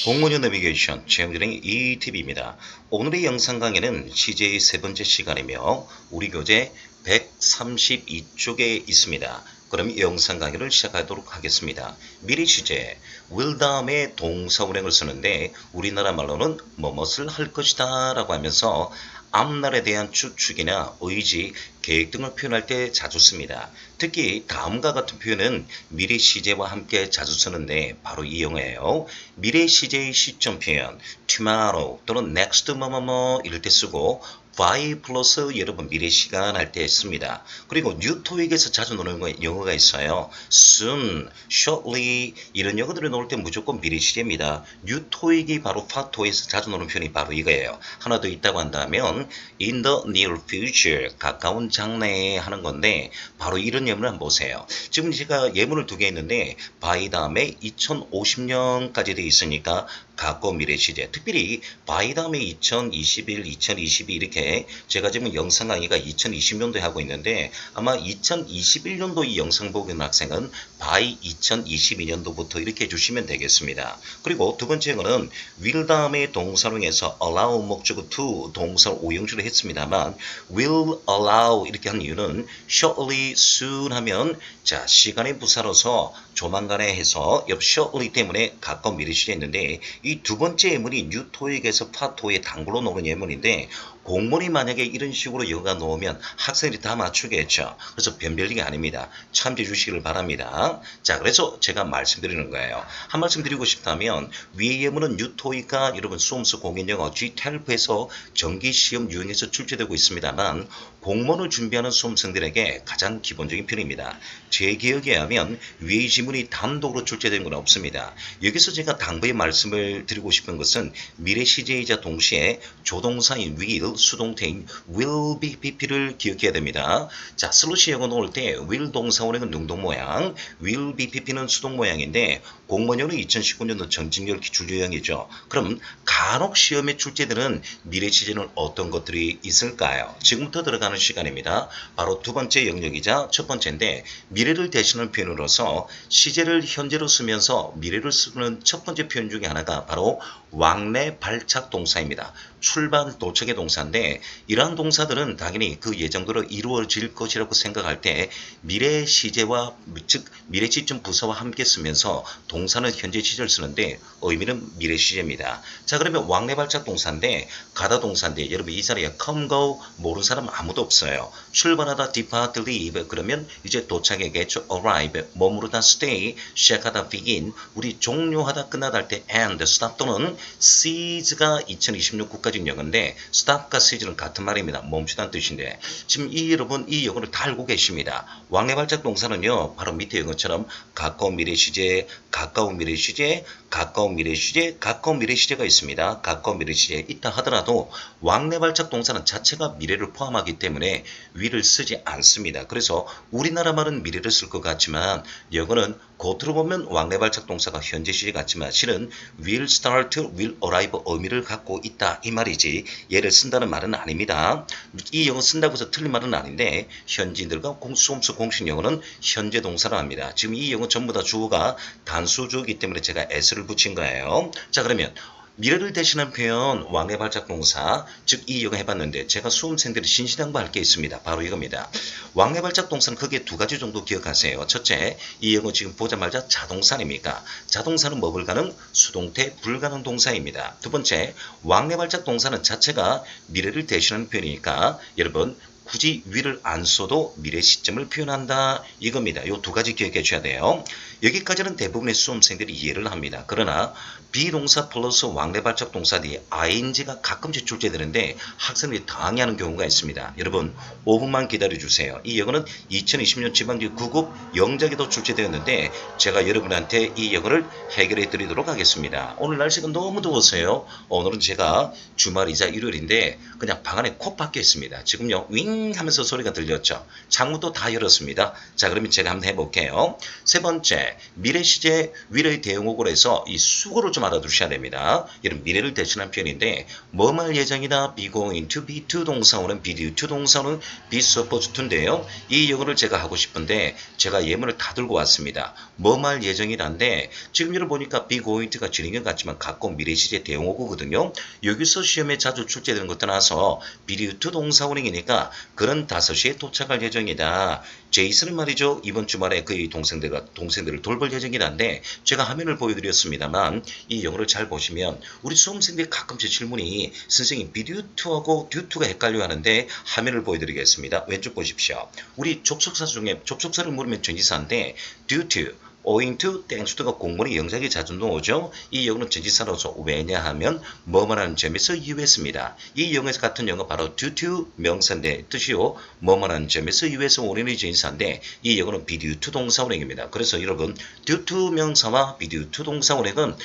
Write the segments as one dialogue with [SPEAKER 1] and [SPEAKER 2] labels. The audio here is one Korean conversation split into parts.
[SPEAKER 1] 공무원 내비게이션 최영준의 ETV입니다. 오늘의 영상 강의는 CJ의 세 번째 시간이며 우리 교재 132쪽에 있습니다. 그럼 이 영상 강의를 시작하도록 하겠습니다. 미래 시제 will 다음에 동사 운행을 쓰는데 우리나라 말로는 뭐뭇을 할 것이다 라고 하면서 앞날에 대한 추측이나 의지, 계획 등을 표현할 때 자주 씁니다. 특히 다음과 같은 표현은 미래 시제와 함께 자주 쓰는데 바로 이 용어예요. 미래 시제의 시점 표현, tomorrow 또는 next 뭐뭐뭐 이럴 때 쓰고 by 플러스 여러분 미래 시간 할 때 씁니다. 그리고 뉴토익에서 자주 나오는 영어가 있어요. soon, shortly 이런 영어들을 나올 때 무조건 미래 시제입니다. 뉴토익이 바로 파토에서 자주 나오는 표현이 바로 이거예요. 하나 더 있다고 한다면 in the near future 가까운 장래에 하는 건데 바로 이런 예문을 한번 보세요. 지금 제가 예문을 두 개 있는데 by 다음에 2050년까지 돼 있으니까 가까운 미래 시제, 특별히 by 다음에 2021, 2022 이렇게 제가 지금 영상 강의가 2020년도에 하고 있는데 아마 2021년도 이 영상 보고 있는 학생은 by 2022년도부터 이렇게 해주시면 되겠습니다. 그리고 두 번째 거는 will 다음에 동사용해서 allow 목적어 to 동사 오형주를 했습니다만 will allow 이렇게 한 이유는 shortly, soon 하면 자 시간의 부사로서 조만간에 해서 옆 shortly 때문에 가까운 미래 시제에 있는데 이 두 번째 예문이 뉴토익에서 파토의 단골로 나오는 예문인데 공문이 만약에 이런 식으로 영어가 나오면 학생들이 다 맞추겠죠. 그래서 변별력이 아닙니다. 참조해 주시기를 바랍니다. 자, 그래서 제가 말씀드리는 거예요. 한 말씀 드리고 싶다면 위의 예문은 뉴토익과 여러분 수험수 공인영어 GTALF에서 정기시험 유형에서 출제되고 있습니다만 공문을 준비하는 수험생들에게 가장 기본적인 표현입니다. 제 기억에 하면 위의 지문이 단독으로 출제되는 건 없습니다. 여기서 제가 당부의 말씀을 드리고 싶은 것은 미래 시제이자 동시에 조동사인 will, 수동태인 will be pp를 기억해야 됩니다. 자, 슬러시 영어 나올 때 will 동사 원형은 능동 모양, will be pp는 수동 모양인데 공무원형은 2019년도 정직열 기출 유형이죠. 그럼 간혹 시험에 출제되는 미래 시제는 어떤 것들이 있을까요? 지금부터 들어가는 시간입니다. 바로 두 번째 영역이자 첫 번째인데 미래를 대신하는 표현으로서 시제를 현재로 쓰면서 미래를 쓰는 첫 번째 표현 중에 하나가 바로 왕래 발착 동사입니다. 출발 도착의 동사인데 이러한 동사들은 당연히 그 예정대로 이루어질 것이라고 생각할 때 미래 시제와 즉 미래 시점 부사와 함께 쓰면서 동사는 현재 시제를 쓰는데 의미는 미래 시제입니다. 자, 그러면 왕래 발착 동사인데 가다 동사인데 여러분 이 자리에 come go 모르는 사람 아무도 없어요. 출발하다 depart leave 그러면 이제 도착하겠죠. arrive 머무르다 stay 시작하다 begin 우리 종료하다 끝나다 할 때 end stop 또는 seize가 2026 국가직 영어인데 stop과 seize는 같은 말입니다. 멈추다는 뜻인데 지금 이 여러분 이 영어를 다 알고 계십니다. 왕래 발작 동사는요 바로 밑에 영어처럼 가까운 미래 시제, 가까운 미래 시제, 가까운 미래 시제, 가까운 미래 시제가 있습니다. 가까운 미래 시제에 있다 하더라도 왕래 발작 동사는 자체가 미래를 포함하기 때문에 will을 쓰지 않습니다. 그래서 우리나라 말은 미래를 쓸 것 같지만 영어는 겉으로 보면 왕래 발작 동사가 현재 시제 같지만 실은 will start, will arrive 의미를 갖고 있다 이 말이지 얘를 쓴다는 말은 아닙니다. 이 영어 쓴다고 해서 틀린 말은 아닌데 현지인들과 수험수 공식 영어는 현재 동사를 합니다. 지금 이 영어 전부 다 주어가 단수 주어이기 때문에 제가 s를 붙인 거예요. 자, 그러면 미래를 대신한 표현 왕래 발작 동사 즉 이 영어 해봤는데 제가 수험생들이 신신당부할 게 있습니다. 바로 이겁니다. 왕래 발작 동사는 크게 두 가지 정도 기억하세요. 첫째, 이 영어 지금 보자마자 자동사 아닙니까? 자동사는 뭐 불가능? 수동태 불가능 동사입니다. 두 번째, 왕래 발작 동사는 자체가 미래를 대신하는 표현이니까 여러분 굳이 will을 안 써도 미래 시점을 표현한다 이겁니다. 이 두 가지 기억해 줘야 돼요. 여기까지는 대부분의 수험생들이 이해를 합니다. 그러나 비동사 플러스 왕래 발작 동사 뒤에 ing가 가끔씩 출제되는데 학생들이 당황해하는 경우가 있습니다. 여러분 5분만 기다려주세요. 이 영어는 2020년 지방직 9급 영작에도 출제되었는데 제가 여러분한테 이 영어를 해결해 드리도록 하겠습니다. 오늘 날씨가 너무 더워서요. 오늘은 제가 주말이자 일요일인데 그냥 방 안에 콕 박혀 있습니다. 지금요 윙 띵 하면서 소리가 들렸죠. 창문도 다 열었습니다. 자, 그러면 제가 한번 해볼게요. 세 번째, 미래 시제 will의 대응어구로 해서 이 수고를 좀 알아두셔야 됩니다. 이런 미래를 대신한 표현인데 뭐 할 예정이다, be going to, be to 동사원은 be due to 동사원은 be supposed to인데요. 이 영어를 제가 하고 싶은데 제가 예문을 다 들고 왔습니다. 뭐 할 예정이란데 지금 여러분 보니까 be going to가 줄인 것 같지만 갖고 미래 시제 대응어구거든요. 여기서 시험에 자주 출제되는 것 떠나서 be due to 동사원이니까 그런 5시에 도착할 예정이다. 제이슨은 말이죠. 이번 주말에 그의 동생들을 돌볼 예정이란데 제가 화면을 보여드렸습니다만 이 영어를 잘 보시면 우리 수험생들이 가끔씩 질문이 선생님 be due to하고 due to가 헷갈려 하는데 화면을 보여드리겠습니다. 왼쪽 보십시오. 우리 접속사 중에 접속사를 물으면 전치사인데 due to owing to, thanks to가 공문의 영작이 자주 나오죠. 이 영어는 전치사로서 왜냐하면 뭐만 하는 점에서 이유했습니다. 이 영어에서 같은 영어 바로 due to 명사인데 뜻이요. 뭐만 하는 점에서 이유해서 원인의 전치사인데 이 영어는 be due to 동사원행입니다. 그래서 여러분 due to 명사와 be due to 동사원행은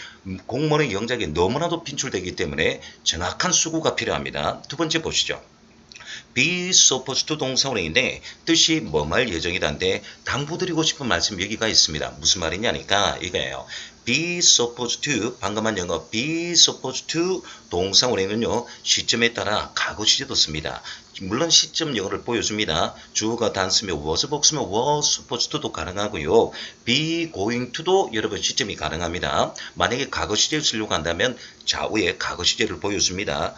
[SPEAKER 1] 공문의 영작이 너무나도 빈출되기 때문에 정확한 수구가 필요합니다. 두 번째 보시죠. be supposed to 동사원인데 뜻이 뭐 말 예정이란데 당부드리고 싶은 말씀 여기가 있습니다. 무슨 말이냐니까 이거예요. be supposed to 방금 한 영어 be supposed to 동사원에는요 시점에 따라 과거 시제도 씁니다. 물론 시점 영어를 보여줍니다. 주어가 단수면 was 복수면 was supposed to도 가능하고요. be going to도 여러분 시점이 가능합니다. 만약에 과거 시제를 쓰려고 한다면 좌우에 과거 시제를 보여줍니다.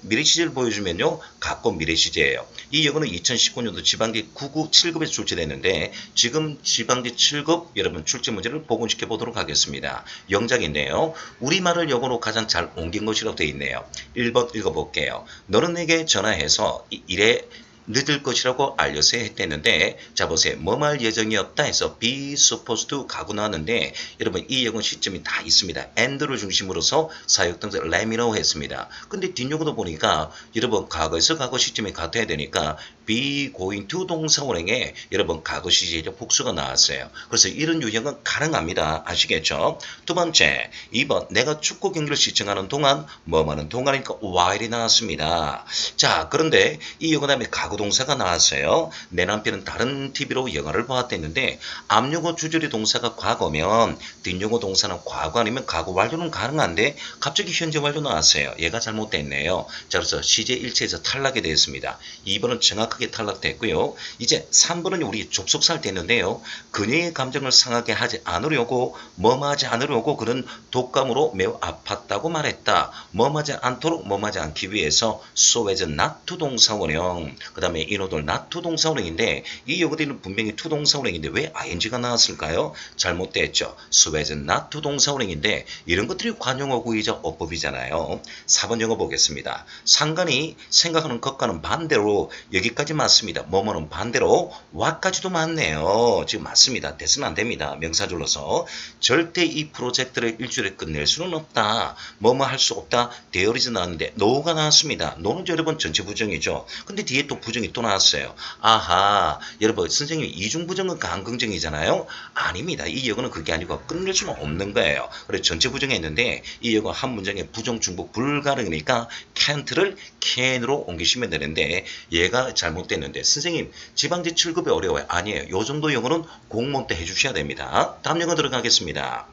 [SPEAKER 1] 미래 시제를 보여주면요. 갖고 미래 시제예요. 이 영어는 2019년도 지방대 9급 7급에서 출제됐는데 지금 지방대 7급 여러분 출제 문제를 복원시켜 보도록 하겠습니다. 영작인데요. 우리말을 영어로 가장 잘 옮긴 것이라고 되어 있네요. 1번 읽어볼게요. 너는 내게 전화해서 일에 늦을 것이라고 알려서 했댔는데 자 보세요. 뭐 말 예정이 없다 해서 be supposed to 가고 나왔는데 여러분 이 영어 시점이 다 있습니다. and를 중심으로서 사역동사 let me know 했습니다. 근데 뒷용어도 보니까 여러분 과거에서 과거 시점이 같아야 되니까 be going to 동사원행에 여러분 과거 시제적 복수가 나왔어요. 그래서 이런 유형은 가능합니다. 아시겠죠? 두 번째 2번 내가 축구 경기를 시청하는 동안 뭐 하는 동안이니까 while이 나왔습니다. 자 그런데 이 영어 다음에 과거 동사가 나왔어요. 내 남편은 다른 TV로 영화를 보았댔는데 앞용어 주절의 동사가 과거면 뒷용어 동사는 과거 아니면 과거 완료는 가능한데 갑자기 현재 완료 나왔어요. 얘가 잘못됐네요. 자 그래서 시제 일체에서 탈락이 되었습니다. 2번은 정확하게 탈락됐고요. 이제 3번은 우리 접속사를 댔는데요. 그녀의 감정을 상하게 하지 않으려고 뭐하지 않으려고 그는 독감으로 매우 아팠다고 말했다. 뭐하지 않도록 뭐하지 않기 위해서 so as not to 동사원형 그 다음에 인호들 not to 동사원행인데 이 영어들은 분명히 to 동사원행인데 왜 ing가 나왔을까요? 잘못됐죠. so as not to 동사원행인데 이런 것들이 관용어구이자 어법이잖아요. 4번 영어 보겠습니다. 상관이 생각하는 것과는 반대로 여기까지 맞습니다. 뭐뭐는 반대로 what까지도 맞네요. 지금 맞습니다. 대수는 안 됩니다. 명사줄로서 절대 이 프로젝트를 일주일에 끝낼 수는 없다. 뭐뭐 할 수 없다. dear이지 나왔는데 no가 나왔습니다. no는 여러분 전체 부정이죠. 근데 뒤에 또 부정이 또 나왔어요. 아하 여러분 선생님 이중부정은 강긍정이잖아요. 아닙니다. 이 영어는 그게 아니고 끝낼 수는 없는 거예요. 그래서 전체 부정했는데 이 영어 한 문장에 부정 중복 불가능이니까 can't를 can으로 옮기시면 되는데 얘가 잘못됐는데 선생님 지방제 7급이 어려워요. 아니에요. 요 정도 영어는 공무원 때 해주셔야 됩니다. 다음 영어 들어가겠습니다.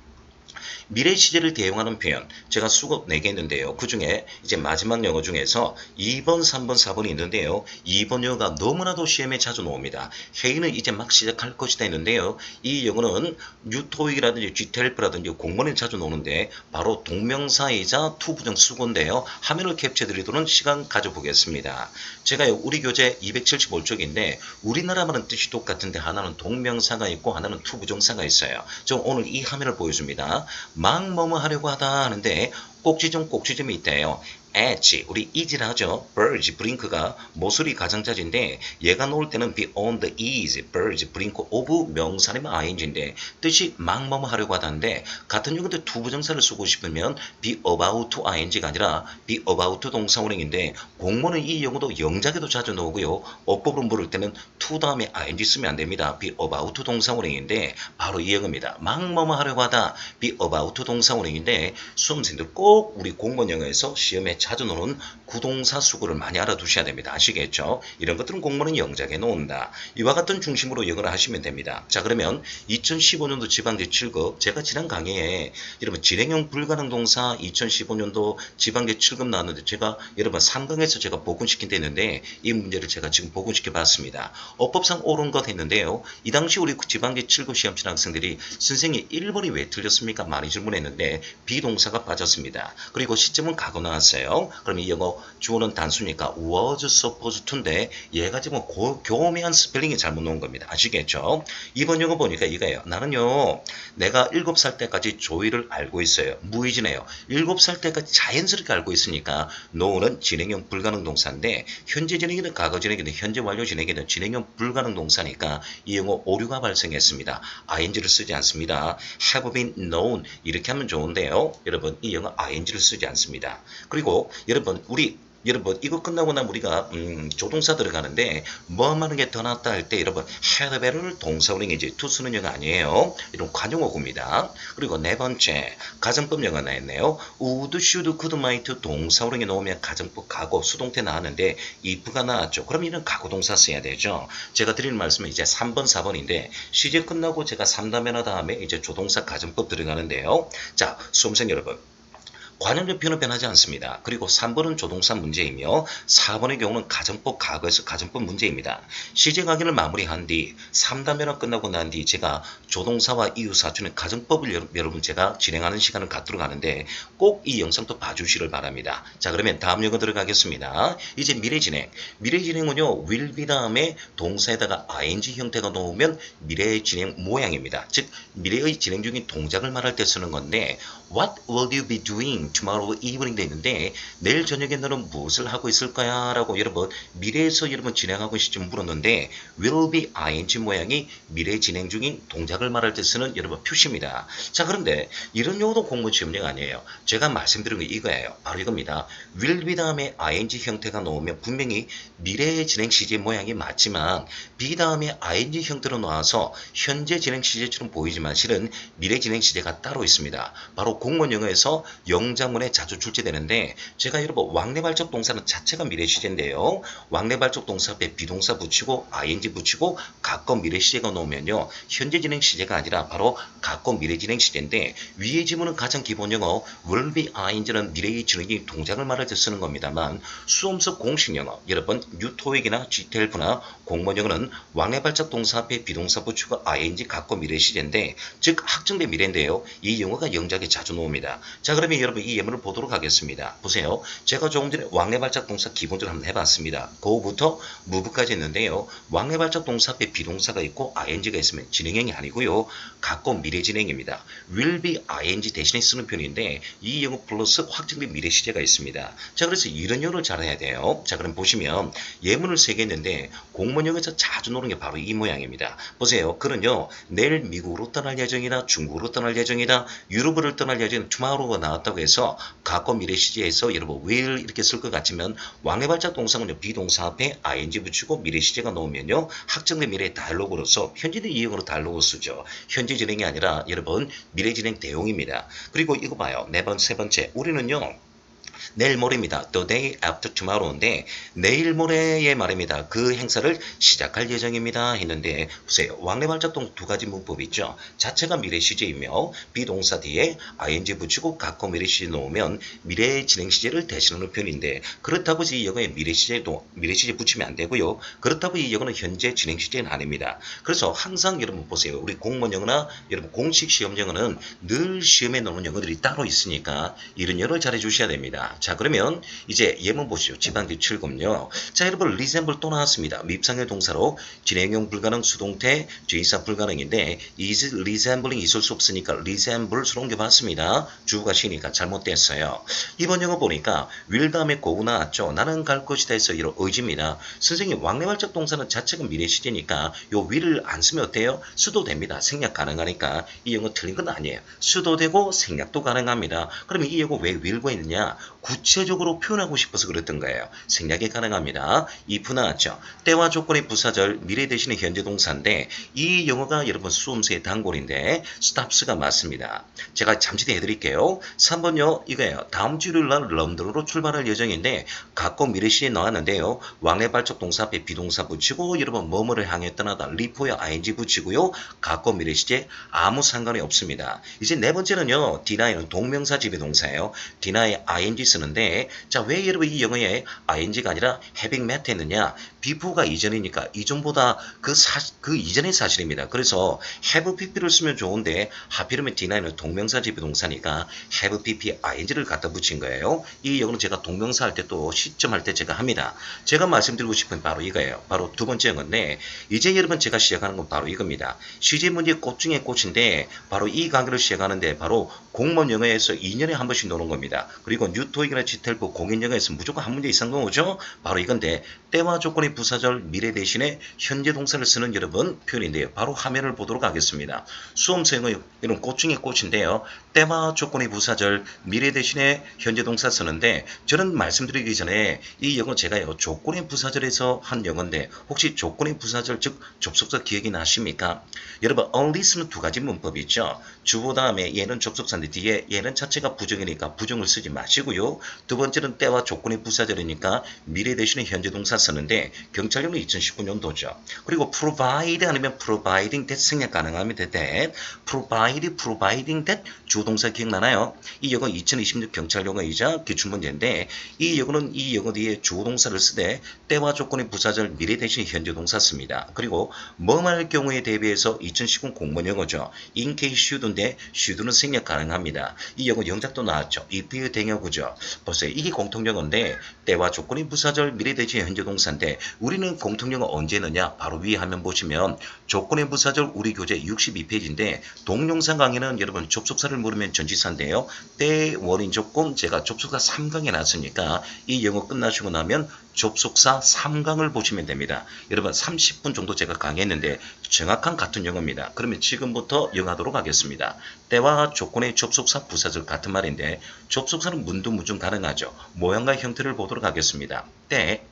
[SPEAKER 1] 미래 시제를 대용하는 표현 제가 수급 4개 있는데요. 그 중에 이제 마지막 영어 중에서 2번, 3번, 4번이 있는데요. 2번 영어가 너무나도 시험에 자주 나옵니다. 회의는 이제 막 시작할 것이다 했는데요. 이 영어는 뉴토익이라든지 GTLP라든지 공문에 자주 나오는데 바로 동명사이자 투부정 수고인데요. 화면을 캡처해 드리도록 시간 가져보겠습니다. 제가 우리 교재 275쪽인데 우리나라만은 뜻이 똑같은데 하나는 동명사가 있고 하나는 투부정사가 있어요. 저 오늘 이 화면을 보여줍니다. 막 뭐뭐 하려고 하다 하는데 꼭지점이 있대요. edge, 우리 is라 하죠. verge, brink가 모서리 가장자리인데 얘가 나올 때는 be on the ease, verge, brink of 명사라면 ing인데 뜻이 막 뭐뭐 하려고 하다는데 같은 경우인데 투부정사를 쓰고 싶으면 be about to ing가 아니라 be about 동사원행인데 공무원은 이 영어도 영작에도 자주 나오고요. 어법으로 물을 때는 to 다음에 ing 쓰면 안 됩니다. be about 동사원행인데 바로 이 영어입니다. 막 뭐뭐 하려고 하다 be about 동사원행인데 수험생들 꼭 우리 공무원 영어에서 시험에 자주 나오는 구동사 수구를 많이 알아두셔야 됩니다. 아시겠죠? 이런 것들은 공무원은 영작에 놓는다. 이와 같은 중심으로 영어를 하시면 됩니다. 자, 그러면 2015년도 지방제 7급 제가 지난 강의에 여러분 진행형 불가능 동사 2015년도 지방제 7급 나왔는데 제가 여러분 3강에서 제가 복원시킨 데 있는데 이 문제를 제가 지금 복원시켜 봤습니다. 어법상 옳은 것 했는데요. 이 당시 우리 지방제 7급 시험 친 학생들이 선생님 1번이 왜 틀렸습니까? 많이 질문했는데 비동사가 빠졌습니다. 그리고 시점은 과거 나왔어요. 그럼 이 영어 주어는 단수니까 was supposed to인데 얘가 지금 교묘한 스펠링이 잘못 나온 겁니다. 아시겠죠? 이번 영어 보니까 이거예요. 나는요 내가 7살 때까지 조이를 알고 있어요. 무의지네요. 7살 때까지 자연스럽게 알고 있으니까 know는 진행형 불가능 동사인데 현재 진행이든 과거 진행이든 현재 완료 진행이든 진행형 불가능 동사니까 이 영어 오류가 발생했습니다. ing를 쓰지 않습니다. have been known 이렇게 하면 좋은데요. 여러분 이 영어 ing를 쓰지 않습니다. 그리고 여러분 이거 끝나고 나면 우리가 조동사 들어가는데 뭐 하는 게 더 낫다 할 때 여러분 had better를 동사원형이지 to 쓰는 영어 아니에요. 이런 관용어구입니다. 그리고 네 번째 가정법 영어 나왔네요. would, should, could, might 동사원형에 넣으면 가정법 과거 수동태 나왔는데 if가 나왔죠. 그럼 이런 과거 동사 써야 되죠. 제가 드리는 말씀은 이제 3번 4번인데 시제 끝나고 제가 3단면허 다음에 이제 조동사 가정법 들어가는데요. 자 수험생 여러분 관용적 표현은 변하지 않습니다. 그리고 3번은 조동사 문제이며 4번의 경우는 가정법 과거에서 가정법 문제입니다. 시제 강의를 마무리한 뒤 3단면허 끝나고 난 뒤 제가 조동사와 이유사주는 가정법을 여러분 제가 진행하는 시간을 갖도록 하는데 꼭 이 영상도 봐주시길 바랍니다. 자 그러면 다음 영어 들어가겠습니다. 이제 미래 진행. 미래 진행은요 will be 다음에 동사에다가 ing 형태가 나오면 미래 진행 모양입니다. 즉 미래의 진행 중인 동작을 말할 때 쓰는 건데 What will you be doing tomorrow evening 돼 있는데 내일 저녁에 너는 무엇을 하고 있을 거야? 라고 여러분 미래에서 여러분 진행하고 있을지 물었는데 will be ing 모양이 미래 진행 중인 동작을 말할 때 쓰는 여러분 표시입니다. 자 그런데 이런 용어도 공부 시험령 아니에요. 제가 말씀드린 게 이거예요. 바로 이겁니다. will be 다음에 ing 형태가 나오면 분명히 미래 진행 시제 모양이 맞지만 be 다음에 ing 형태로 나와서 현재 진행 시제처럼 보이지만 실은 미래 진행 시제가 따로 있습니다. 바로 공무원 영어에서 영장문에 자주 출제되는데 제가 여러분 왕래발적 동사는 자체가 미래 시제인데요. 왕래발적 동사 앞에 비동사 붙이고 ing 붙이고 가끔 미래 시제가 나오면요. 현재 진행 시제가 아니라 바로 가끔 미래 진행 시제인데 위의 지문은 가장 기본 영어 will be ing는 미래의 진행이 동작을 말할 때 쓰는 겁니다만 수험서 공식 영어 여러분 뉴토익이나 GTLF나 공무원 영어는 왕래발적 동사 앞에 비동사 붙이고 ing 가끔 미래 시제인데 즉 확정된 미래인데요. 이 영어가 영작에 자주 나옵니다. 자 그러면 여러분 이 예문을 보도록 하겠습니다. 보세요. 제가 조금 전에 왕래발작 동사 기본적으로 한번 해봤습니다. 그거부터 move까지 했는데요. 왕래발작 동사 앞에 비동사가 있고 ing가 있으면 진행형이 아니고요. 가끔 미래 진행입니다. will be ing 대신에 쓰는 표현인데 이 영어 플러스 확정된 미래 시제가 있습니다. 자 그래서 이런 영어를 잘해야 돼요. 자 그럼 보시면 예문을 3개 했는데 공무원 영어에서 자주 노는 게 바로 이 모양입니다. 보세요. 그는요. 내일 미국으로 떠날 예정이다. 중국으로 떠날 예정이다. 유럽을 떠날 예정인 tomorrow가 나왔다고 해서 가끔 미래 시제에서 여러분 will 이렇게 쓸 것 같지만 왕래발작 동사는요. 비동사 앞에 ing 붙이고 미래 시제가 나오면요. 확정된 미래 다이얼로그로서 현재는 이 영어로 다이얼로그 쓰죠. 현재 진행이 아니라 여러분 미래 진행 대용입니다. 그리고 이거 봐요. 세 번째 우리는요. 내일 모레입니다. The day after tomorrow인데 내일 모레의 말입니다. 그 행사를 시작할 예정입니다. 했는데 보세요. 왕래발작동 두 가지 문법이 있죠. 자체가 미래 시제이며 비동사 뒤에 ing 붙이고 가끔 미래 시제 놓으면 미래 진행 시제를 대신하는 표현인데 그렇다고 이 영어에 미래 시제 붙이면 안 되고요. 그렇다고 이 영어는 현재 진행 시제는 아닙니다. 그래서 항상 여러분 보세요. 우리 공무원 영어나 여러분 공식 시험 영어는 늘 시험에 나오는 영어들이 따로 있으니까 이런 영어를 잘해 주셔야 됩니다. 자 그러면 이제 예문 보시죠. 지방지 7금요. 자 여러분 resemble 또 나왔습니다. 밉상의 동사로 진행형 불가능 수동태 주의사 불가능인데 is resembling 있을 수 없으니까 resemble로 옮겨봤습니다. 주어가 시니까 잘못됐어요. 이번 영어 보니까 will 다음에 go 나왔죠. 나는 갈 것이다 해서 이런 의지입니다. 선생님 왕래발적 동사는 자체가 미래 시제니까 요 will을 안 쓰면 어때요? 수도 됩니다. 생략 가능하니까 이 영어 틀린 건 아니에요. 수도 되고 생략도 가능합니다. 그러면 이 영어 왜 will고 있느냐? 구체적으로 표현하고 싶어서 그랬던 거예요. 생략이 가능합니다. if 나왔죠. 때와 조건의 부사절 미래 대신에 현재 동사인데 이 영어가 여러분 수험생의 단골인데 stops가 맞습니다. 제가 잠시 뒤에 해드릴게요. 3번요. 이거예요. 다음 주 일요일 날 런던으로 출발할 예정인데 갖고 미래 시에 나왔는데요. 왕래 발적 동사 앞에 비동사 붙이고 여러분 뭐뭐를 향해 떠나다 리포에 ing 붙이고요. 갖고 미래 시제 아무 상관이 없습니다. 이제 네 번째는요. deny는 동명사 지배동사예요. deny ing 쓰는데 자, 왜 여러분 이 영어에 ing가 아니라 having met 했느냐? before가 이전이니까 이전보다 그 이전의 사실입니다. 그래서 have pp를 쓰면 좋은데 하필이면 deny는 동명사 지배동사니까 have pp ing를 갖다 붙인 거예요. 이 영어는 제가 동명사 할 때 또 시점할 때 제가 합니다. 제가 말씀드리고 싶은 바로 이거예요. 바로 두 번째 영어인데 이제 여러분 제가 시작하는 건 바로 이겁니다. 시제 문제 꽃 중에 꽃인데 바로 이 강의를 시작하는데 바로 공무원 영어에서 2년에 한 번씩 노는 겁니다. 그리고 뉴토익이나 지텔프 공인 영어에서 무조건 한 문제 이상 나오죠. 바로 이건데 때와 조건의 부사절 미래 대신에 현재 동사를 쓰는 여러분 표현인데요. 바로 화면을 보도록 하겠습니다. 수험생의 이런 꽃 중에 꽃인데요. 때와 조건의 부사절 미래 대신에 현재 동사 쓰는데 저는 말씀드리기 전에 이 영어 제가요 조건의 부사절에서 한 영어인데 혹시 조건의 부사절 즉 접속사 기억이 나십니까? 여러분 only는 두 가지 문법이 있죠. 주어 다음에 얘는 접속사인데 뒤에 얘는 자체가 부정이니까 부정을 쓰지 마시고요. 두 번째는 때와 조건의 부사절이니까 미래 대신에 현재 동사 쓰는데 경찰력은 2019년도죠. 그리고 provide 아니면 providing that 생략 가능합니다. that providing that 주동사 기억나나요? 이 영어 2026 경찰용어이자 기출문제인데 이 영어는 이 영어 뒤에 주동사를 쓰되 때와 조건의 부사절 미래 대신 현재 동사 씁니다. 그리고 뭐할 경우에 대비해서 2019 공무원 영어죠. in case should인데 should는 생략 가능합니다. 이 영어 영작도 나왔죠. if의 대명구죠. 보세요. 이게 공통영어인데 때와 조건의 부사절 미래 대신 현재 동사인데 우리는 공통영어 언제 넣냐? 바로 위에 화면 보시면 조건의 부사절 우리 교재 62페이지인데 동영상 강의는 여러분 접속사를 모르면 전치사인데요. 때 원인 조건 제가 접속사 3강에 놨으니까 이 영어 끝나시고 나면 접속사 3강을 보시면 됩니다. 여러분 30분 정도 제가 강의했는데 정확한 같은 영어입니다. 그러면 지금부터 영어하도록 하겠습니다. 때와 조건의 접속사 부사절 같은 말인데 접속사는 문두무중 가능하죠. 모양과 형태를 보도록 하겠습니다. 때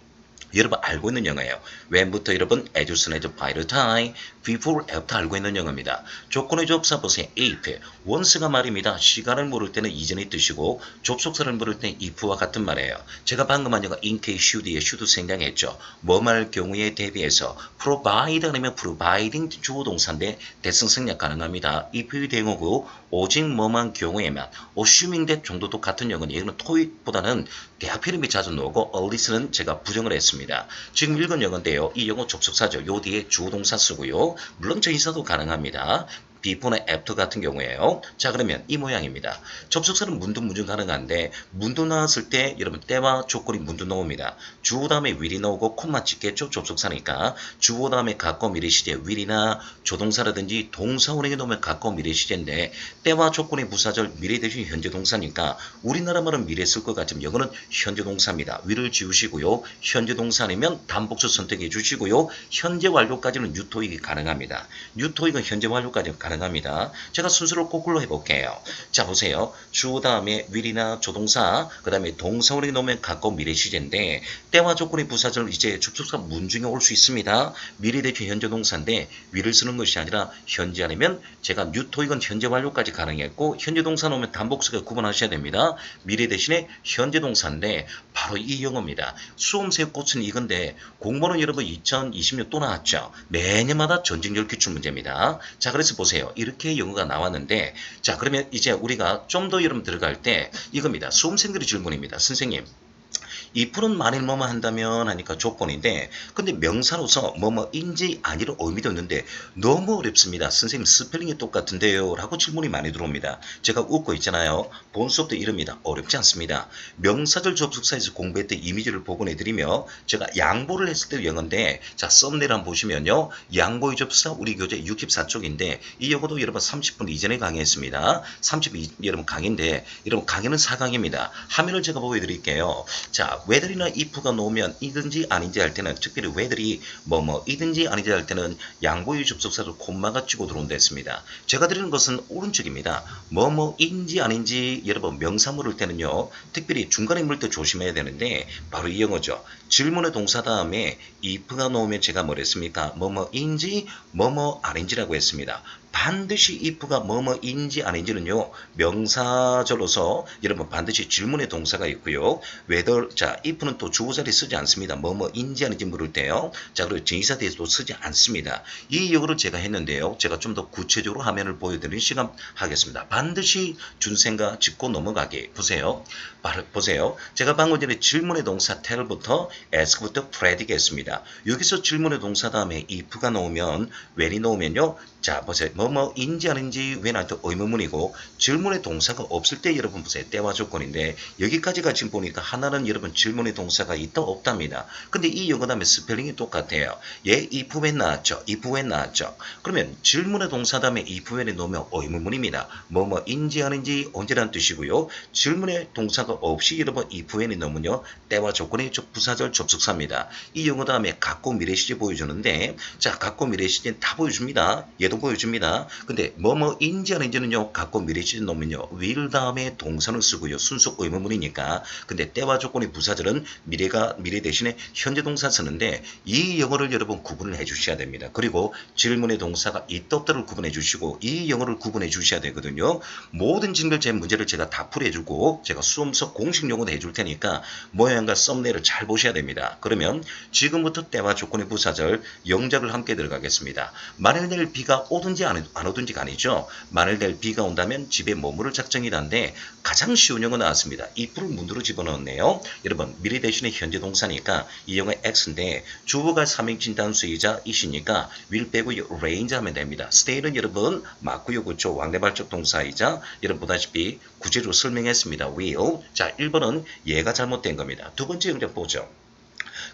[SPEAKER 1] 여러분 알고 있는 영어예요. when부터 여러분 as soon as by the time, before, after 알고 있는 영어입니다. 조건의 접사 보세요. if, once가 말입니다. 시간을 물을 때는 이전의 뜻이고 접속사를 물을 때는 if와 같은 말이에요. 제가 방금 한 영어 in case should에 should 생략했죠. 뭐말 경우에 대비해서 provide 아니면 providing 주어 동사인데 대승 생략 가능합니다. if의 대응어고 오직 뭐만 경우에만 assuming that 정도도 같은 영어는 얘는 토익보다는 대학 필름이 자주 나오고 early는 제가 부정을 했습니다. 지금 읽은 영어인데요. 이 영어 접속사죠. 요 뒤에 주어동사 쓰고요. 물론 전치사도 가능합니다. before나 after 같은 경우에요. 자 그러면 이 모양입니다. 접속사는 문두무중 가능한데 문두 나왔을 때 여러분 때와 조건이 문두 나옵니다. 주어 다음에 will이 나오고 콤마 찍겠죠. 접속사니까 주어 다음에 갖고 미래 시제 will이나 조동사라든지 동사 원형이 나오면 갖고 미래 시제인데 때와 조건의 부사절 미래 대신 현재 동사니까 우리나라 말은 미래 쓸 것 같으면 영어는 현재 동사입니다. will을 지우시고요. 현재 동사 아니면 단복수 선택해 주시고요. 현재 완료까지는 뉴토익이 가능합니다. 뉴토익은 현재 완료까지 가능합니다. 제가 순서를 거꾸로 해볼게요. 자 보세요. 주어 다음에 will이나 조동사 그 다음에 동사 원형이 나오면 갖고 미래 시제인데 때와 조건의 부사절 이제 접속사 문중에 올 수 있습니다. 미래 대신 현재 동사인데 will을 쓰는 것이 아니라 현재 아니면 제가 뉴토익은 현재 완료까지 가능했고 현재 동사 나오면 단복수가 구분하셔야 됩니다. 미래 대신에 현재 동사인데 바로 이 영어입니다. 수험생 꽃은 이건데 공부는 여러분 2020년 또 나왔죠. 매년마다 전직률 기출 문제입니다. 자 그래서 보세요. 이렇게 영어가 나왔는데 자 그러면 이제 우리가 좀 더 여러분 들어갈 때 이겁니다. 수험생들의 질문입니다. 선생님 if는 만일 뭐뭐 한다면 하니까 조건인데 근데 명사로서 뭐뭐인지 아니를 의미도 있는데 너무 어렵습니다. 선생님 스펠링이 똑같은데요 라고 질문이 많이 들어옵니다. 제가 웃고 있잖아요. 본 수업도 이릅니다. 어렵지 않습니다. 명사절 접속사에서 공부했던 이미지를 복원해드리며 제가 양보를 했을 때 영어인데 자 썸네일 한번 보시면요. 양보의 접속사 우리 교재 64쪽인데 이 영어도 여러분 30분 이전에 강의했습니다. 32 여러분 강의인데 여러분 강의는 4강입니다. 화면을 제가 보여드릴게요. 자 whether이나 if가 놓으면 이든지 아닌지 할 때는 특별히 whether이 이든지 아닌지 할 때는 양보의 접속사로 콤마가 찍고 들어온다 했습니다. 제가 드리는 것은 오른쪽입니다. 뭐뭐인지 아닌지 여러분 명사 물을 때는요. 특별히 중간에 물을 때 조심해야 되는데 바로 이 영어죠. 질문의 동사 다음에 if가 놓으면 제가 뭐랬습니까? 뭐뭐인지 뭐뭐 아닌지라고 했습니다. 반드시 if가 뭐뭐인지 아닌지는요. 명사절로서 여러분 반드시 질문의 동사가 있고요. whether 자 if는 또 주어자리 쓰지 않습니다. 뭐뭐인지 아닌지 물을 때요. 자 그리고 전치사 대에서도 쓰지 않습니다. 이 역으로 제가 했는데요. 제가 좀 더 구체적으로 화면을 보여드리는 시간 하겠습니다. 반드시 준생각 짚고 넘어가기. 보세요. 보세요. 제가 방금 전에 질문의 동사 tell부터 ask부터 predicate 했습니다. 여기서 질문의 동사 다음에 if가 나오면 when이 나오면요. 자 보세요. 뭐뭐인지 아닌지 when할 때 의문문이고 질문의 동사가 없을 때 여러분 보세요. 때와 조건인데 여기까지가 지금 보니까 하나는 여러분 질문의 동사가 있다 없답니다. 근데 이 영어 다음에 스펠링이 똑같아요. 얘 if when 나왔죠. if when 나왔죠. 그러면 질문의 동사 다음에 if when이 놓으면 의문문입니다. 뭐뭐인지 아닌지 언제라는 뜻이고요. 질문의 동사가 없이 여러분 if when이 놓으면요. 때와 조건의 부사절 접속사입니다. 이 영어 다음에 갖고 미래 시제 보여주는데 자 갖고 미래 시제는 다 보여줍니다. 얘도 보여줍니다. 근데 뭐뭐인지 아닌지는요. 갖고 미래 시제 놓으면요. will 다음에 동사를 쓰고요. 순수 의문문이니까. 근데 때와 조건의 부사절은 미래 대신에 현재 동사 쓰는데 이 영어를 여러분 구분을 해 주셔야 됩니다. 그리고 질문의 동사가 있다 없다를 구분해 주시고 이 영어를 구분해 주셔야 되거든요. 모든 징글제 문제를 제가 다 풀어주고 제가 수험서 공식 용어도 해줄 테니까 모양과 썸네일을 잘 보셔야 됩니다. 그러면 지금부터 때와 조건의 부사절 영작을 함께 들어가겠습니다. 만일 내일 비가 오든지 안 오든지가 아니죠. 만일 내일 비가 온다면 집에 머무를 작정이란데 가장 쉬운 영어 나왔습니다. if를 문으로 집어넣었네요. 여러분 미래 대신에 현재 동사니까 이 영어의 x인데 주어가 3인칭 단수이자 이시니까 will 빼고 range 하면 됩니다. stay는 여러분 맞고요. 그렇죠. 왕래발적 동사이자 여러분 보다시피 구체로 설명했습니다. will. 자 1번은 얘가 잘못된 겁니다. 두 번째 영작 보죠.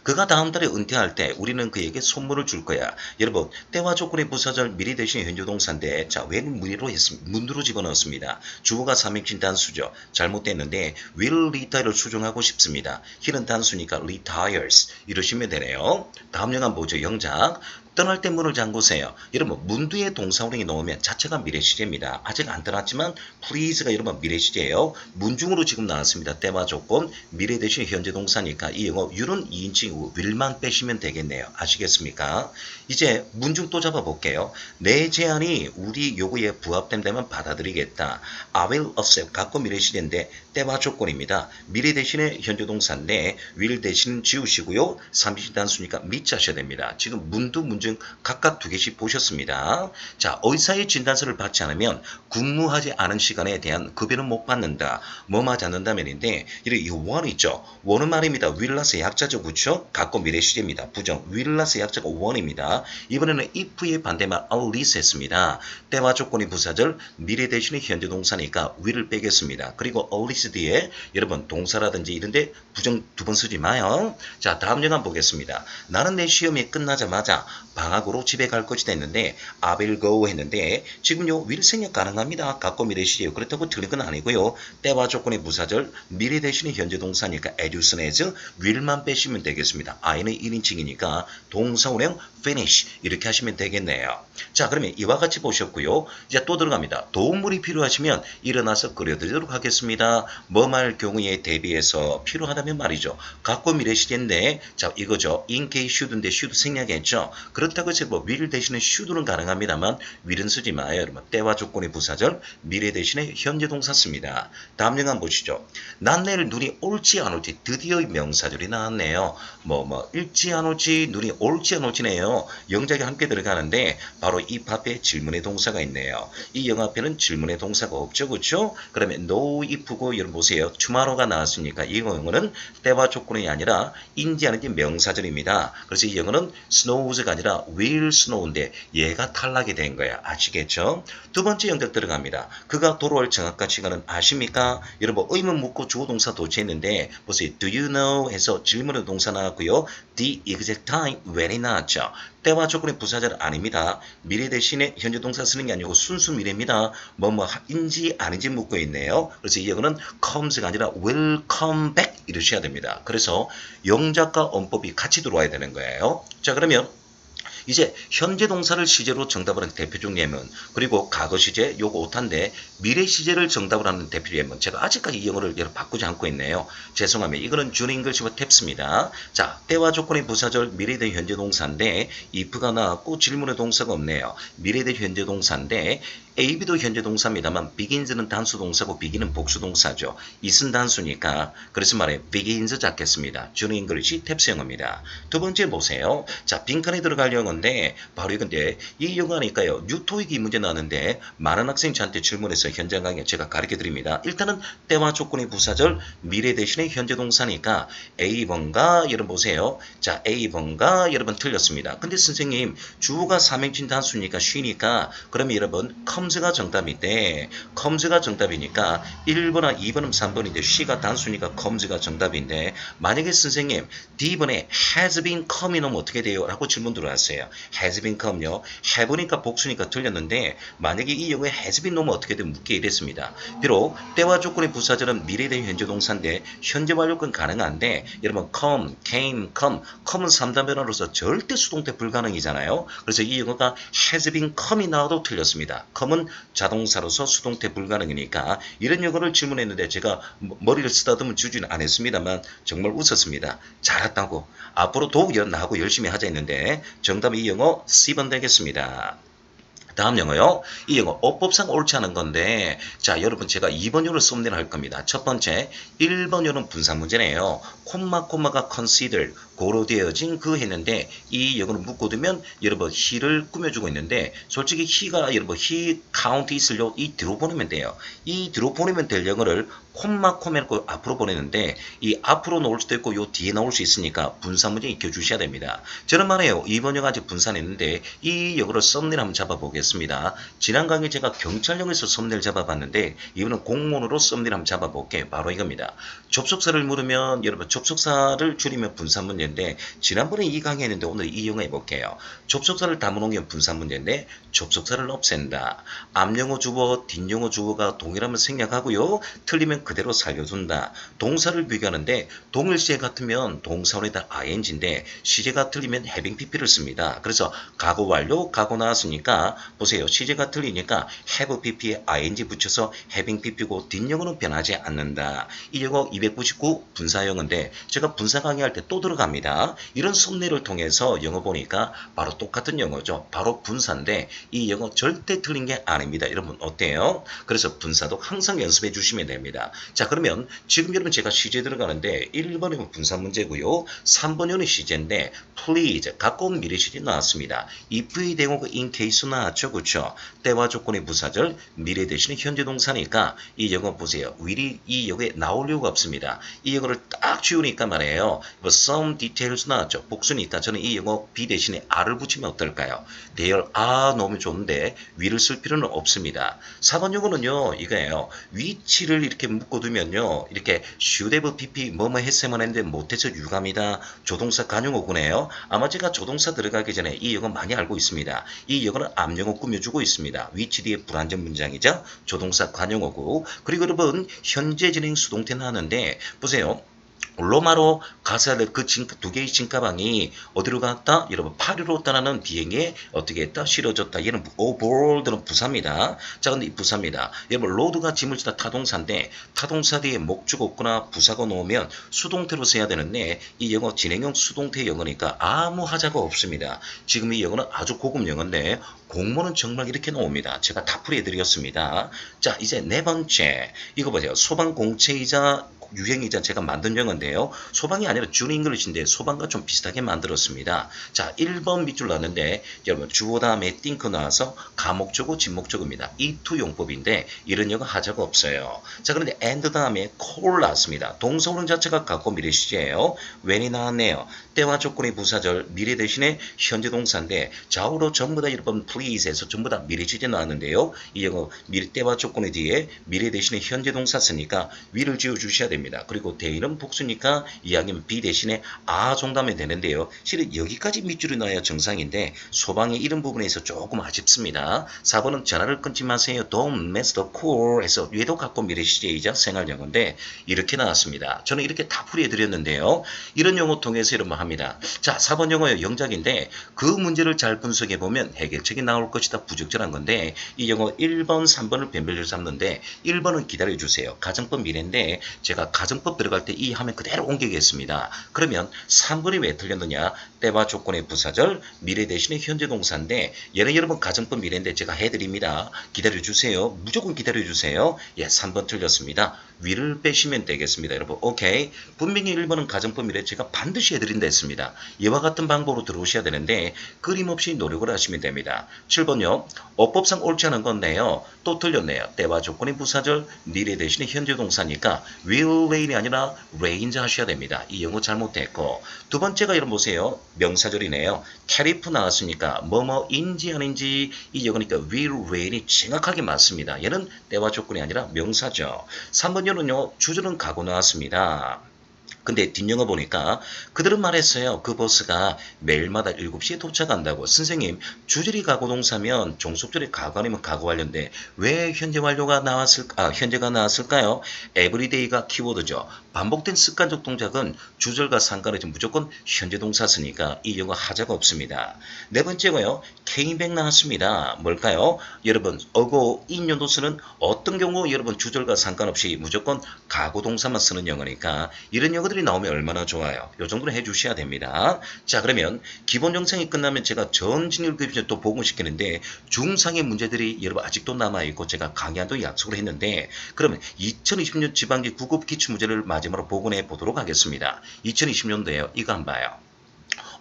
[SPEAKER 1] 그가 다음 달에 은퇴할 때 우리는 그에게 선물을 줄 거야. 여러분 때와 조건의 부사절 미리 대신 현재 동사인데 자 왜는 문으로 집어넣었습니다. 주어가 3인칭 단수죠. 잘못됐는데 will retire를 수정하고 싶습니다. he는 단수니까 retires 이러시면 되네요. 다음 영화 보죠. 영작. 떠날 때 문을 잠그세요. 여러분 문 뒤에 동사원형이 나오면 자체가 미래시제입니다. 아직 안 떠났지만 please가 여러분 미래시제예요. 문중으로 지금 나왔습니다. 때와 조건 미래 대신 현재 동사니까 이 영어 you는 2인칭이고 will만 빼시면 되겠네요. 아시겠습니까? 이제 문중 또 잡아볼게요. 내 제안이 우리 요구에 부합된다면 받아들이겠다. I will accept 갖고 미래시제인데 때와 조건입니다. 미래 대신에 현재 동사인데 will 대신 지우시고요. 3인칭 단수니까 밑 하셔야 됩니다. 지금 문두 문중 각각 두 개씩 보셨습니다. 자, 의사의 진단서를 받지 않으면 근무하지 않은 시간에 대한 급여는 못 받는다. 뭐하지 않는다면인데 이 원 있죠. 원은 말입니다. will라스 약자죠. 그렇죠? 갖고 미래 시제입니다. 부정. will라스 약자가 원입니다. 이번에는 if의 반대말 unless 했습니다. 때와 조건이 부사절 미래 대신에 현재 동사니까 will을 빼겠습니다. 그리고 unless 뒤에 여러분 동사라든지 이런데 부정 두 번 쓰지 마요. 자, 다음 영화 보겠습니다. 나는 내 시험이 끝나자마자 방학으로 집에 갈 것이다 했는데 I will go 했는데 지금요 will 생략 가능합니다. 갖고 미래 시제요. 그렇다고 틀린 건 아니고요. 때와 조건의 부사절 미래 대신에 현재 동사니까 as soon as will만 빼시면 되겠습니다. I는 1인칭이니까 동사원형 finish 이렇게 하시면 되겠네요. 자 그러면 이와 같이 보셨고요. 이제 또 들어갑니다. 도움물이 필요하시면 일어나서 그려드리도록 하겠습니다. 뭐 말 경우에 대비해서 필요하다면 말이죠. 갖고 미래 시제인데 자 이거죠. in case should인데 should 생략했죠. 그렇다고 해서 뭐 will 대신에 should는 가능합니다만 will은 쓰지 마요. 여러분 때와 조건의 부사절 미래 대신에 현재 동사 씁니다. 다음 영화 보시죠. 난 내일 눈이 올지 안 올지 드디어 명사절이 나왔네요. 일지 안 올지 눈이 올지 안 올지네요. 영작이 함께 들어가는데 바로 이 앞에 질문의 동사가 있네요. 이 영어 앞에는 질문의 동사가 없죠. 그렇죠? 그러면 no if고 여러분 보세요. tomorrow가 나왔으니까 이 영어는 때와 조건이 아니라 인지 아닌지 명사절입니다. 그래서 이 영어는 snows가 아니라 will snow인데 얘가 탈락이 된 거야. 아시겠죠? 두 번째 영작 들어갑니다. 그가 돌아올 정확한 시간은 아십니까? 여러분 의문 묻고 주어 동사 도치했는데 보세요. Do you know 해서 질문의 동사 나왔고요. The exact time when이 나왔죠. 때와 조건의 부사절 아닙니다. 미래 대신에 현재 동사 쓰는 게 아니고 순수 미래입니다. 인지 아닌지 묻고 있네요. 그래서 이 영어는 comes가 아니라 will come back 이러셔야 됩니다. 그래서 영작과 언법이 같이 들어와야 되는 거예요. 자, 그러면 이제 현재 동사를 시제로 정답을 하는 대표적 예문, 그리고 과거 시제 요거 오탄데 미래 시제를 정답을 하는 대표 예문. 제가 아직까지 이 영어를 바꾸지 않고 있네요. 죄송합니다. 이거는 주링글시와 탭스입니다. 자, 때와 조건의 부사절 미래대 현재 동사인데 if가 나왔고 질문의 동사가 없네요. 미래대 현재 동사인데 A, B도 현재 동사입니다만 begins는 단수 동사고 begin은 복수 동사죠. is은 단수니까 그래서 말해 begins 잡겠습니다. 주링글시 탭스 영어입니다. 두 번째 보세요. 자, 빈칸에 들어갈 영어인데 바로 이건데 이 영어니까요. 뉴토익이 문제 나왔는데 많은 학생이 저한테 질문해서 현장 강의 제가 가르쳐 드립니다. 일단은 때와 조건의 부사절 미래 대신에 현재 동사니까 A번가 여러분 보세요. 자, A번가 여러분 틀렸습니다. 근데 선생님 주어가 삼행진 단수니까 쉬니까 그러면 여러분 comes가 정답인데 comes가 정답이니까 1번과 2번은 3번인데 she가 단수니까 comes가 정답인데 만약에 선생님 D번에 has been come이 나오면 어떻게 돼요? 라고 질문 들어왔어요. has been come요. have니까 복수니까 틀렸는데 만약에 이 영어에 has been 나오면 어떻게 돼요? 묻게 이랬습니다. 비록 때와 조건의 부사절은 미래된 현재 동사인데 현재 완료건 가능한데 여러분 come, came, come은 3단 변화로서 절대 수동태 불가능이잖아요. 그래서 이 영어가 has been come이 나와도 틀렸습니다. come은 자동사로서 수동태 불가능이니까 이런 영어를 질문했는데 제가 머리를 쓰다듬은 주지는 안 했습니다만 정말 웃었습니다. 잘했다고. 앞으로 더욱 나하고 열심히 하자 했는데 정답은 이 영어 C번 되겠습니다. 다음 영어요. 이 영어 어법상 옳지 않은 건데 자 여러분 제가 2번 요를 썸네일 할 겁니다. 첫 번째 1번 요는 분사 문제네요. 콤마가 consider 고로 되어진 그 했는데 이 영어를 묶어두면 여러분 he를 꾸며주고 있는데 솔직히 he가 여러분 he count 있을요 이 뒤로 보내면 돼요. 이 뒤로 보내면 될 영어를 콤마코 앞으로 보내는데 이 앞으로 나올 수도 있고 요 뒤에 나올 수 있으니까 분사 문제 익혀주셔야 됩니다. 저는 말해요. 2번 영어 아직 분사는 있는데 이 영어를 썸네일 한번 잡아보겠습니다. 지난 강의 제가 경찰령에서 썸네일 잡아봤는데 이번은 공무원으로 썸네일 한번 잡아볼게. 바로 이겁니다. 접속사를 물으면 여러분 접속사를 줄이면 분사 문제인데 지난번에 이 강의 했는데 오늘 이 영어 해볼게요. 접속사를 담아놓으면 분사 문제인데 접속사를 없앤다. 앞영어 주어 뒷영어 주어가 동일하면 생략하고요. 틀리면 그대로 살려둔다. 동사를 비교하는데 동일 시제 같으면 동사원에다 ing인데 시제가 틀리면 having pp를 씁니다. 그래서 과거 완료 과거 나왔으니까 보세요. 시제가 틀리니까 have pp에 ing 붙여서 having pp고 뒷영어는 변하지 않는다. 이 영어 299 분사 영어인데 제가 분사 강의할 때 또 들어갑니다. 이런 썸네일을 통해서 영어 보니까 바로 똑같은 영어죠. 바로 분사인데 이 영어 절대 틀린 게 아닙니다. 여러분 어때요? 그래서 분사도 항상 연습해 주시면 됩니다. 자 그러면 지금 여러분 제가 시제 들어가는데 1번은 분사 문제고요. 3번은 시제인데 please 가까운 미래 시제 나왔습니다. if의 대목은 in case 나왔죠. 그렇죠? 때와 조건의 부사절 미래 대신에 현재 동사니까 이 영어 보세요. will이 이 영어에 나올 이유가 없습니다. 이 영어를 딱 지우니까 말이에요. some details 나왔죠. 복수니까 저는 이 영어 be 대신에 are를 붙이면 어떨까요? there are 넣으면 좋은데 will을 쓸 필요는 없습니다. 4번 영어는요. 이거예요. 위치를 이렇게 묶어두면요. 이렇게 should have pp 뭐뭐 했으면 했는데 못해서 유감이다. 조동사 관용어구네요. 아마 제가 조동사 들어가기 전에 이 영어 많이 알고 있습니다. 이 영어는 앞영어 꾸며주고 있습니다. 위치 뒤에 불완전 문장이죠. 조동사 관용어구. 그리고 여러분 현재 진행 수동태 나왔는데 보세요. 로마로 가서야 될 그 두 개의 진가방이 어디로 갔다? 여러분 파리로 떠나는 비행기에 어떻게 했다? 실어졌다. 얘는 overall는 부사입니다. 자 근데 이 부사입니다. 여러분 로드가 짐을 지다 타동사인데 타동사 뒤에 목주가 없거나 부사가 놓으면 수동태로 써야 되는데 이 영어 진행형 수동태 영어니까 아무 하자가 없습니다. 지금 이 영어는 아주 고급 영어인데 공모는 정말 이렇게 나옵니다. 제가 다 풀이해드렸습니다. 자 이제 네 번째 이거 보세요. 소방공채이자 유행이자 제가 만든 영어인데요. 소방이 아니라 준잉글리시인데 소방과 좀 비슷하게 만들었습니다. 자 1번 밑줄 나왔는데 여러분 주어 다음에 think 나와서 가목적어 진목적어입니다. 이 투 용법인데 이런 영어 하자가 없어요. 자 그런데 and 다음에 call 나왔습니다. 동사원형 자체가 갖고 미래 시제예요. when이 나왔네요. 때와 조건의 부사절 미래 대신에 현재 동사인데 좌우로 전부 다 여러분 please에서 전부 다 미래 주제 나왔는데요. 이 영어 미래 때와 조건의 뒤에 미래 대신에 현재 동사 쓰니까 will을 지어주셔야 됩니다. 그리고 대의는 복수니까 이야기는 be 대신에 are 정도하면 되는데요. 실은 여기까지 밑줄이 나야 정상인데 소방의 이런 부분에서 조금 아쉽습니다. 4번은 전화를 끊지 마세요. Don't mess the call 해서 얘도 갖고 미래 시제이자 생활영어인데 이렇게 나왔습니다. 저는 이렇게 다 풀이해드렸는데요. 이런 용어 통해서 이런 말 합니다. 자, 4번 영어의 영작인데 그 문제를 잘 분석해보면 해결책이 나올 것이다. 부적절한 건데 이 영어 1번, 3번을 변별로 삼는데 1번은 기다려주세요. 가정법 미래인데 제가 가정법 들어갈 때 이 하면 그대로 옮기겠습니다. 그러면 3번이 왜 틀렸느냐? 때와 조건의 부사절, 미래 대신에 현재 동사인데 얘는 여러분 가정법 미래인데 제가 해드립니다. 기다려주세요. 무조건 기다려주세요. 예, 3번 틀렸습니다. 위를 빼시면 되겠습니다. 여러분 오케이. 분명히 1번은 가정법 미래 제가 반드시 해드린다 했습니다. 이와 같은 방법으로 들어오셔야 되는데 끊임없이 노력을 하시면 됩니다. 7번요. 어법상 옳지 않은 건데요. 또 틀렸네요. 때와 조건의 부사절, 미래 대신에 현재 동사니까 will rain이 아니라 rains 하셔야 됩니다. 이 영어 잘못됐고 두 번째가 여러분 보세요. 명사절이네요. 캐리프 나왔으니까 뭐뭐인지 아닌지 이 영어니까 will rain이 정확하게 맞습니다. 얘는 때와 조건이 아니라 명사죠. 3번요는요. 주절은 가고 나왔습니다. 근데 뒷영어 보니까 그들은 말했어요. 그 버스가 매일마다 7시에 도착한다고. 선생님 주절이 가고 동사면 종속절이 가고 아니면 가고 완료인데 왜 현재 완료가 현재가 나왔을까요? everyday가 키워드죠. 반복된 습관적 동작은 주절과 상관없이 무조건 현재 동사 쓰니까 이 영어 하자가 없습니다. 네 번째고요. came back 나왔습니다. 뭘까요? 여러분 어고 인연도 쓰는 어떤 경우 여러분 주절과 상관없이 무조건 가고 동사만 쓰는 영어니까 이런 영어들이 나오면 얼마나 좋아요. 이 정도는 해주셔야 됩니다. 자 그러면 기본 영상이 끝나면 제가 전 진입 교육을 또 복원시키는데 중상의 문제들이 여러분 아직도 남아있고 제가 강의한도 약속을 했는데 그러면 2020년 지방기 9급 기출문제를 마지막으로 복원해 보도록 하겠습니다. 2020년도에요. 이거 한번 봐요.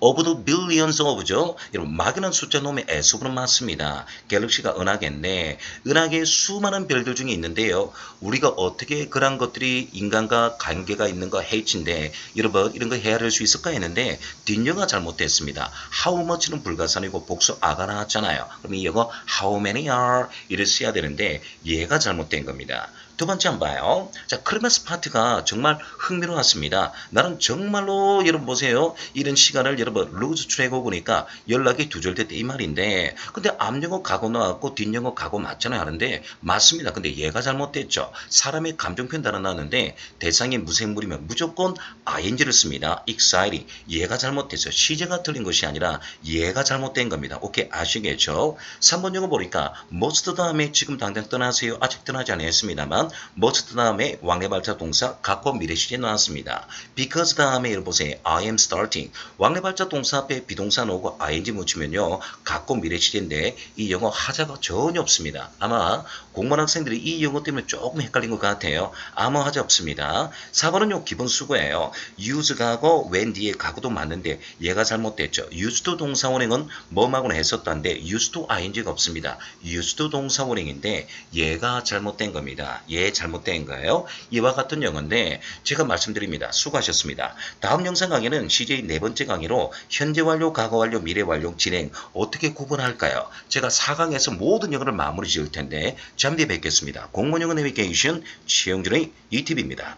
[SPEAKER 1] of the billions of죠. 여러분 막연한 숫자 놈의 S분은 맞습니다. 갤럭시가 은하계인데 은하계에 수많은 별들 중에 있는데요. 우리가 어떻게 그런 것들이 인간과 관계가 있는가 H인데 여러분 이런 거 헤아릴 수 있을까 했는데 뒷영어가 잘못됐습니다. how much는 불가산이고 복수 아가 나왔잖아요. 그럼 이 영어 how many are 이를 써야 되는데 얘가 잘못된 겁니다. 두 번째 한번 봐요. 자, 크리스마스 파티가 정말 흥미로웠습니다. 나는 정말로 여러분 보세요. 이런 시간을 여러분 루즈 트랙하고 보니까 연락이 두절됐다 이 말인데 근데 앞영어 가고 나왔고 뒷영어 가고 맞잖아요 하는데 맞습니다. 근데 얘가 잘못됐죠. 사람의 감정 표현 단어 나왔는데 대상이 무생물이면 무조건 ing를 씁니다. exciting. 얘가 잘못됐어요. 시제가 틀린 것이 아니라 얘가 잘못된 겁니다. 오케이 아시겠죠? 3번 영어 보니까 most 다음에 지금 당장 떠나세요. 아직 떠나지 않았습니다만 most 다음에 왕래발자 동사 갖고 미래 시제 나왔습니다. because 다음에 여러분 보세요. I am starting. 왕래발자 동사 앞에 비동사 나오고 ing 묻히면요. 갖고 미래 시제인데 이 영어 하자가 전혀 없습니다. 아마 공무원 학생들이 이 영어 때문에 조금 헷갈린 것 같아요. 아무 하자 없습니다. 4번은요. 기본 수거예요. use 가고 when 뒤에 가고도 맞는데 얘가 잘못됐죠. used to 동사 원행은 뭐하고는 했었다는데 used to ing가 없습니다. used to 동사 원행인데 얘가 잘못된 겁니다. 얘 잘못된 거예요. 이와 같은 영어인데 제가 말씀드립니다. 수고하셨습니다. 다음 영상 강의는 CJ 네 번째 강의로 현재 완료, 과거 완료, 미래 완료, 진행 어떻게 구분할까요? 제가 4강에서 모든 영어를 마무리 지을 텐데 잠시 뵙겠습니다. 공무원 영어 내비게이션 최영준의 ETV입니다.